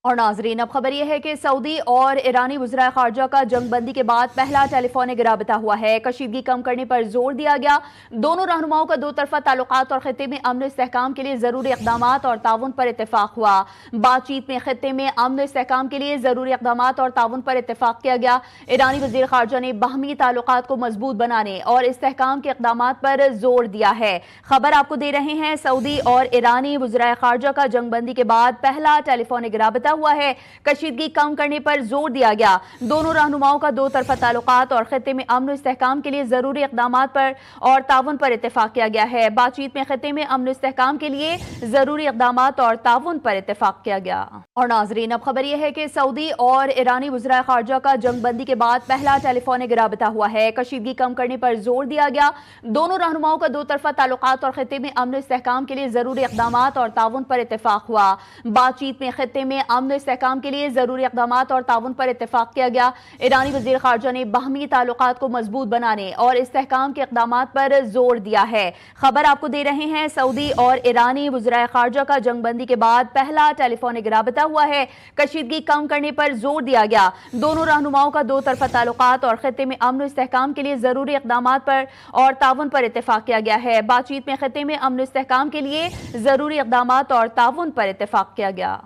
اور ناظرین اب خبر یہ ہے کہ سعودی اور ایرانی وزراء خارجہ کا جنگ بندی کے بعد پہلا ٹیلی فونک رابطہ ہوا ہے۔ کشیدگی کم کرنے پر زور دیا گیا۔ دونوں رہنماؤں کا دو طرفہ تعلقات اور خطے میں امن و استحکام کے لیے ضروری اقدامات اور تعاون پر اتفاق ہوا۔ بات چیت میں خطے میں امن و استحکام کے لیے ضروری اقدامات اور تعاون پر اتفاق کیا گیا۔ ایرانی وزیر خارجہ نے باہمی تعلقات کو مضبوط بنانے اور استحکام کے اقدامات پر زور دیا ہے۔ خبر آپ کو دے رہے ہیں، سعودی اور ایرانی وزراء خارجہ کا جنگ بندی کے بعد پہلا ٹیلی فونک رابطہ ہوا ہے۔ کشیدگی کم کرنے پر زور دیا گیا۔ دونوں رہنماؤں کا دو طرفہ تعلقات اور خطے میں امن و استحکام کے لیے ضروری اقدامات پر اور تعاون پر اتفاق کیا گیا ہے۔ بات چیت میں خطے میں امن و استحکام کے لیے ضروری اقدامات اور تعاون پر اتفاق کیا گیا۔ اور ناظرین اب خبر یہ ہے کہ سعودی اور ایرانی وزراء خارجہ کا جنگ بندی کے بعد پہلا ٹیلی فونک رابطہ ہوا ہے۔ کشیدگی کم کرنے پر زور دیا گیا۔ دونوں رہنماؤں کا دو طرفہ تعلقات اور خطے میں امن و استحکام کے لیے ضروری اقدامات اور تعاون پر اتفاق ہوا۔ بات چیت میں خطے میں امن و استحکام کے لیے ضروری اقدامات اور تعاون پر اتفاق کیا گیا۔ ایرانی وزیر خارجہ نے باہمی تعلقات کو مضبوط بنانے اور استحکام کے اقدامات پر زور دیا ہے۔ خبر آپ کو دے رہے ہیں، سعودی اور ایرانی وزراء خارجہ کا جنگ بندی کے بعد پہلا ٹیلی فونک رابطہ ہوا ہے۔ کشیدگی کم کرنے پر زور دیا گیا۔ دونوں رہنماؤں کا دو طرفہ تعلقات اور خطے میں امن و استحکام کے لیے ضروری اقدامات پر اور تعاون پر اتفاق کیا گیا ہے۔ بات چیت میں خطے میں امن و استحکام کے لیے ضروری اقدامات اور تعاون پر اتفاق کیا گیا۔